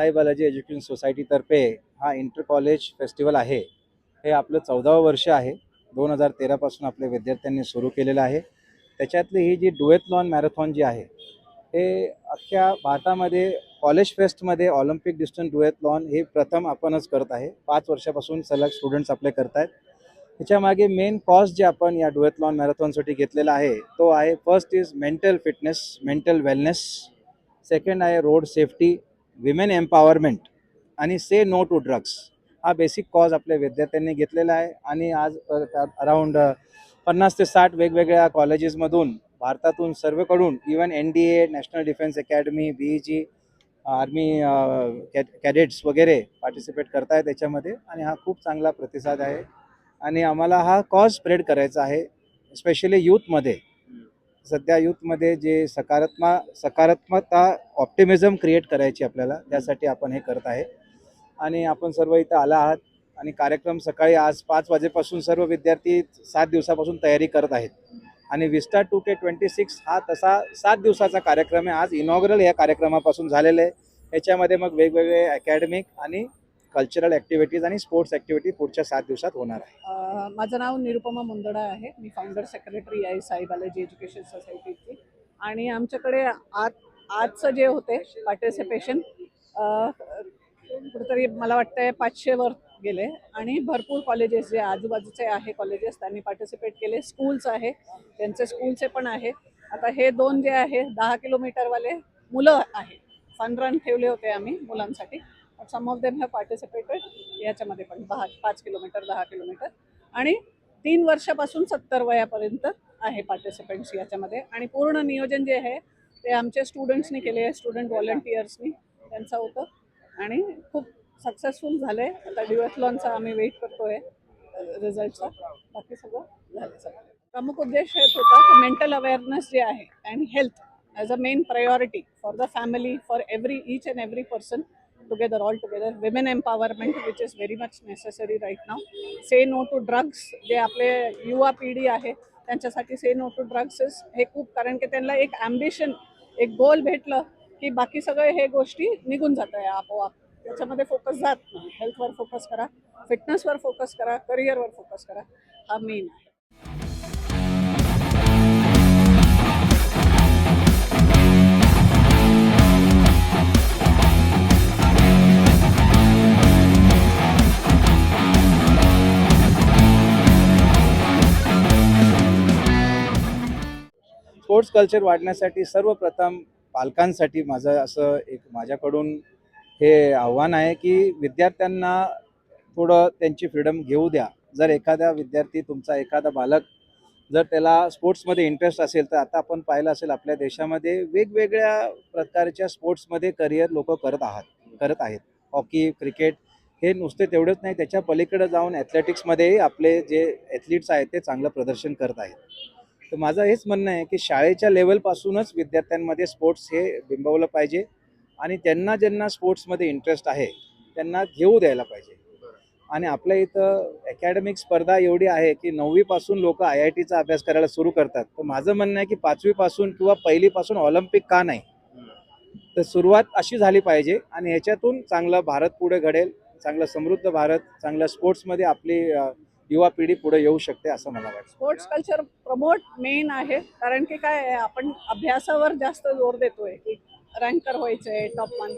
Sai Balaji education सोसायटीतर्फे हा inter college festival आहे. हे आपलं 14वं वर्ष आहे. 2013 पासून आपल्या विद्यार्थ्यांनी सुरू केलेलं आहे. त्याच्यातली ही जी डुएथलॉन मॅरेथॉन जी आहे, हे अख्ख्या भारतामध्ये कॉलेज फेस्टमध्ये ऑलिम्पिक डिस्टन्स डुएथलॉन हे प्रथम आपणच करत आहे. 5 वर्षापासून सलग स्टुडंट्स आपले करत आहेत. त्याच्यामागे मेन कॉज जे आपण या डुएथलॉन मॅरेथॉनसाठी घेतलेला आहे, तो आहे first is mental fitness, mental wellness. Second आहे रोड सेफ्टी, विमेन एम्पॉवरमेंट आणि से नो टू ड्रग्स. हा बेसिक कॉज आपल्या विद्यार्थ्यांनी घेतलेला आहे आणि आज अराउंड 50 ते 60 वेगवेगळ्या कॉलेजेसमधून भारतातून सर्वकडून even NDA, national defence academy, BEG, army cadets वगैरे पार्टिसिपेट करत आहेत त्याच्यामध्ये आणि हा खूप चांगला प्रतिसाद आहे. आणि आम्हाला हा कॉज स्प्रेड करायचा आहे, स्पेशली यूथमध्ये. सध्या यूथमध्ये जे सकारात्मकता, ऑप्टिमिझम क्रिएट करायची आपल्याला, त्यासाठी आपण हे करत आहे. आणि आपण सर्व इथं आला आहात आणि कार्यक्रम सकाळी आज 5 वाजेपासून सर्व विद्यार्थी 7 दिवसापासून तयारी करत आहेत. आणि विस्टा 2K26 हा तसा 7 दिवसाचा कार्यक्रम आहे. आज इनॉग्रल या कार्यक्रमापासून झालेलं आहे. याच्यामध्ये मग वेगवेगळे अकॅडमिक आणि कल्चरल ॲक्टिव्हिटीज आणि स्पोर्ट्स ॲक्टिव्हिटी पुढच्या 7 दिवसात होणार आहे. माझं नाव निरुपमा मुंदडा आहे. मी फाउंडर सेक्रेटरी आहे साई बालाजी एज्युकेशन सोसायटीची. आणि आमच्याकडे आजचं जे होते पार्टिसिपेशन कुठेतरी मला वाटतंय 500 वर गेले आणि भरपूर कॉलेजेस जे आजूबाजूचे आहे कॉलेजेस त्यांनी पार्टिसिपेट केले. स्कूल्स आहे, त्यांचे स्कूलचे पण आहे. आता हे 2 जे आहे 10 किलोमीटरवाले मुलं आहे, फन रन ठेवले होते आम्ही मुलांसाठी. सम ऑफ देम हॅव पार्टिसिपेटेड याच्यामध्ये पण 5 किलोमीटर 10 किलोमीटर. आणि 3 वर्षापासून 70 वयापर्यंत आहे पार्टिसिपंट्स याच्यामध्ये. आणि पूर्ण नियोजन जे आहे ते आमच्या स्टुडंट्सनी केले, स्टुडंट व्हॉलंटियर्सनी त्यांचं होतं आणि खूप सक्सेसफुल झालं आहे. आता डुएथलॉनचा आम्ही वेट करतो आहे रिझल्टचा. बाकी सगळं झालं. सगळं प्रमुख उद्देश हेच होता की मेंटल अवेअरनेस जे आहे and health as a main priority for the family, for each and every person together, all together. Women empowerment, which is very much necessary right now. Say no to drugs, जे आपले युवा पिढी आहे त्यांच्यासाठी से no to drugs हे खूप, कारण की त्यांना एक ॲम्बिशन, एक गोल भेटलं की बाकी सगळे हे गोष्टी निघून जात आहे आपोआप. त्याच्यामध्ये फोकस जात नाही. हेल्थवर फोकस करा, फिटनेसवर फोकस करा, करिअरवर फोकस करा, हा मेन आहे. स्पोर्ट्स कल्चर वाढण्यासाठी सर्वप्रथम पालकांसाठी माझं असं एक माझ्याकडून हे आव्हान आहे की विद्यार्थ्यांना थोडं त्यांची फ्रीडम घेऊ द्या. जर एखादा विद्यार्थी, तुमचा एखादा बालक जर त्याला स्पोर्ट्समध्ये इंटरेस्ट असेल, तर आता आपण पाहिलं असेल आपल्या देशामध्ये वेगवेगळ्या प्रकारच्या स्पोर्ट्समध्ये करिअर लोक करत आहेत. हॉकी, क्रिकेट हे नुसते तेवढंच नाही, त्याच्या पलीकडे जाऊन ॲथलेटिक्समध्येही आपले जे ॲथलीट्स आहेत ते चांगलं प्रदर्शन करत आहेत. तर माझं हेच म्हणणं आहे की शाळेच्या लेवलपासूनच विद्यार्थ्यांमध्ये स्पोर्ट्स हे बिंबवलं पाहिजे आणि ज्यांना स्पोर्ट्समध्ये इंटरेस्ट आहे त्यांना घेऊ द्यायला पाहिजे. आणि आपल्या इथं अकॅडमिक स्पर्धा एवढी आहे की 9वीपासून लोक IITचा अभ्यास करायला सुरू करतात. तर माझं म्हणणं आहे की 5वीपासून किंवा 1लीपासून ऑलिम्पिक का नाही, तर सुरुवात अशी झाली पाहिजे आणि ह्याच्यातून चांगलं भारत पुढे घडेल, चांगलं समृद्ध भारत, चांगल्या स्पोर्ट्समध्ये आपली युवा पिढी पुढे येऊ शकते असं मला वाटतं. स्पोर्ट्स कल्चर प्रमोट मेन आहे, कारण की काय आहे, आपण अभ्यासावर जास्त जोर देतोय की रँकर व्हायचंय, top 1,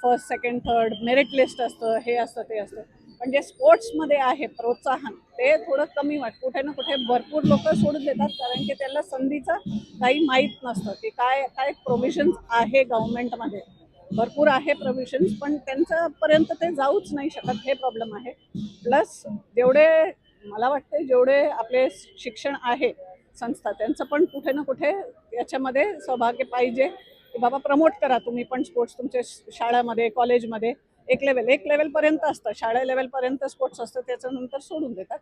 first, second, third, merit list असतं, हे असतं ते असतं. पण जे स्पोर्ट्समध्ये आहे प्रोत्साहन ते थोडं कमी वाटतं. कुठे ना कुठे भरपूर लोक सोडून देतात, कारण की त्याला संधीचं काही माहीत नसतं की काय काय प्रोव्हिजन्स आहे गव्हर्नमेंटमध्ये. भरपूर आहे प्रोव्हिजन्स, पण त्यांच्यापर्यंत ते जाऊच नाही शकत, हे प्रॉब्लेम आहे. प्लस मला वाटतं जेवढे आपले शिक्षण आहे संस्था, त्यांचं पण कुठे ना कुठे याच्यामध्ये सहभागी पाहिजे की बाबा प्रमोट करा तुम्ही पण स्पोर्ट्स तुमच्या शाळेमध्ये, कॉलेजमध्ये. एक लेवलपर्यंत असतं, शाळा लेवलपर्यंत स्पोर्ट्स असतं, त्याच्यानंतर सोडून देतात.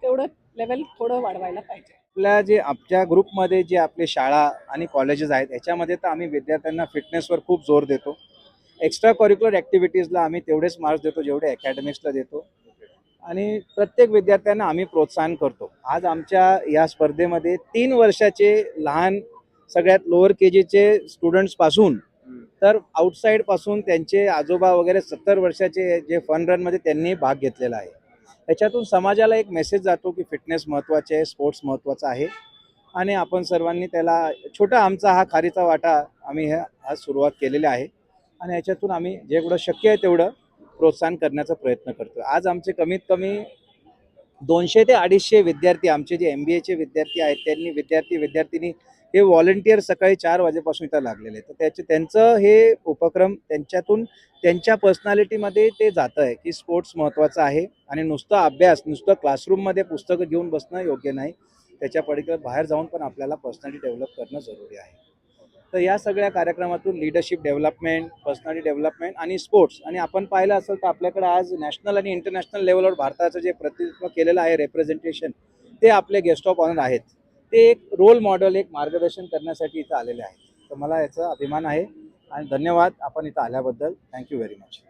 तेवढं लेवल थोडं वाढवायला पाहिजे. आमच्या ग्रुपमध्ये जे आपले शाळा आणि कॉलेजेस आहेत याच्यामध्ये तर आम्ही विद्यार्थ्यांना फिटनेसवर खूप जोर देतो. एक्स्ट्रा करिक्युलर ॲक्टिव्हिटीजला आम्ही तेवढेच मार्क्स देतो जेवढे अकॅडमिक्सला देतो. आणि प्रत्येक विद्यार्थ्यांना आम्ही प्रोत्साहन करतो. आज आमच्या या स्पर्धेमध्ये 3 वर्षाचे लहान, सगळ्यात लोअर KGचे स्टुडंट्सपासून तर आउटसाईडपासून त्यांचे आजोबा वगैरे 70 वर्षाचे जे फन रनमध्ये त्यांनी भाग घेतलेला आहे. त्याच्यातून समाजाला एक मेसेज जातो की फिटनेस महत्त्वाचे आहे, स्पोर्ट्स महत्त्वाचा आहे आणि आपण सर्वांनी त्याला छोटा आमचा हा खारीचा वाटा आम्ही आज सुरुवात केलेली आहे आणि याच्यातून आम्ही जेवढं शक्य आहे तेवढं प्रोत्साहन करण्याचा प्रयत्न करतो. आज आमचे कमीत कमी 200 ते 250 विद्यार्थी आमचे जे MBAचे विद्यार्थी आहेत त्यांनी विद्यार्थी-विद्यार्थिनी हे व्हॉलंटिअर सकाळी 4 वाजेपासून इथं लागलेले आहेत. तर त्यांचं हे उपक्रम त्यांच्यातून त्यांच्या पर्सनॅलिटीमध्ये ते जातं आहे की स्पोर्ट्स महत्त्वाचा आहे आणि नुसता अभ्यास, नुसतं क्लासरूममध्ये पुस्तकं घेऊन बसणं योग्य नाही. त्याच्या पलीकडे बाहेर जाऊन पण आपल्याला पर्सनॅलिटी डेव्हलप करणं जरुरी आहे. तर या सगळ्या कार्यक्रमातून लीडरशिप डेव्हलपमेंट, पर्सनॅलिटी डेव्हलपमेंट आणि स्पोर्ट्स आणि आपण पाहिलं असेल तर आपल्याकडे आज नॅशनल आणि इंटरनॅशनल लेवलवर भारताचं जे प्रतिनिधित्व केलेलं आहे रिप्रेझेंटेशन ते आपले गेस्ट ऑफ ऑनर आहेत. ते एक रोल मॉडेल, एक मार्गदर्शन करण्यासाठी इथं आलेले आहेत. तर मला याचा अभिमान आहे आणि धन्यवाद आपण इथं आल्याबद्दल. Thank you very much.